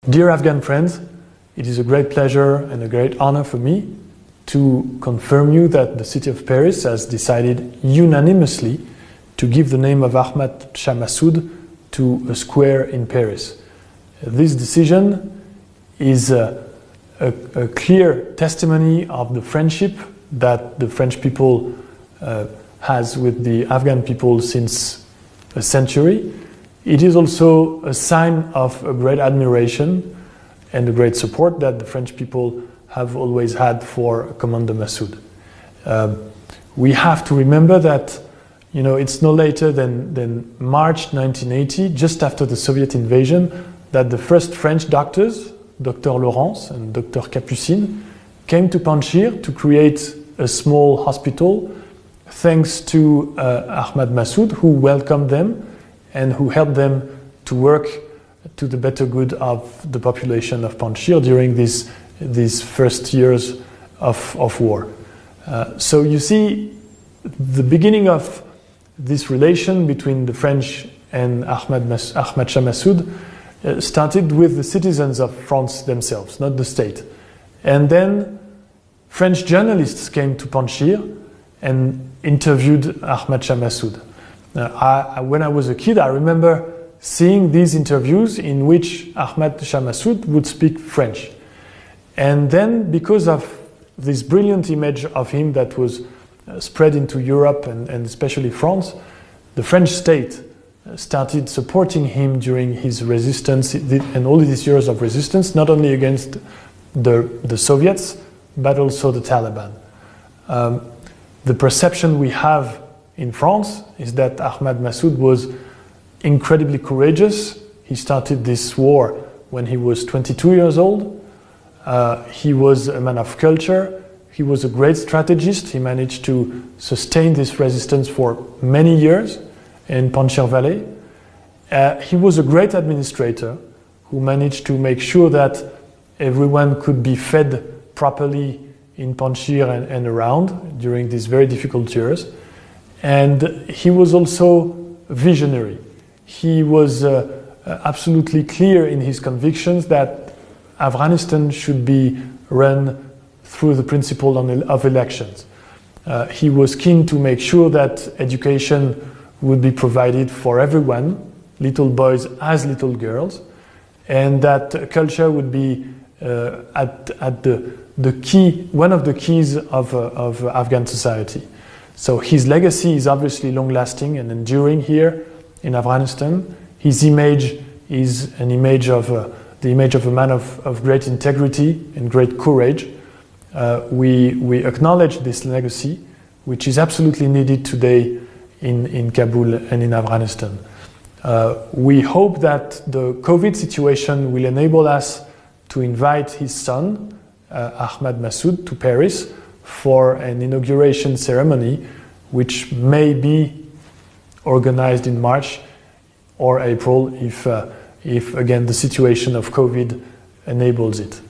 Dear Afghan friends, it is a great pleasure and a great honor for me to confirm you that the city of Paris has decided unanimously to give the name of Ahmad Shah Massoud to a square in Paris. This decision is a clear testimony of the friendship that the French people has with the Afghan people since a century. It is also a sign of a great admiration and a great support that the French people have always had for Commander Massoud. We have to remember that it's no later than March 1980, just after the Soviet invasion, that the first French doctors, Dr. Laurence and Dr. Capucine, came to Panjshir to create a small hospital thanks to Ahmad Massoud, who welcomed them and who helped them to work to the better good of the population of Panjshir during these first years of war. So you see, the beginning of this relation between the French and Ahmad Shah Massoud started with the citizens of France themselves, not the state. And then French journalists came to Panjshir and interviewed Ahmad Shah Massoud. When I was a kid, I remember seeing these interviews in which Ahmad Shah Massoud would speak French. And then, because of this brilliant image of him that was spread into Europe and especially France, the French state started supporting him during his resistance and all these years of resistance, not only against the Soviets, but also the Taliban. The perception we have in France is that Ahmad Massoud was incredibly courageous. He started this war when he was 22 years old. He was a man of culture. He was a great strategist. He managed to sustain this resistance for many years in Panjshir Valley. He was a great administrator who managed to make sure that everyone could be fed properly in Panjshir and around during these very difficult years. And he was also visionary. He was absolutely clear in his convictions that Afghanistan should be run through the principle of elections. He was keen to make sure that education would be provided for everyone, little boys as little girls, and that culture would be at the key, one of the keys of Afghan society. So his legacy is obviously long-lasting and enduring here in Afghanistan. His image is an image of the image of a man of great integrity and great courage. We acknowledge this legacy, which is absolutely needed today in Kabul and in Afghanistan. We hope that the COVID situation will enable us to invite his son, Ahmad Massoud, to Paris for an inauguration ceremony, which may be organized in March or April if again the situation of COVID enables it.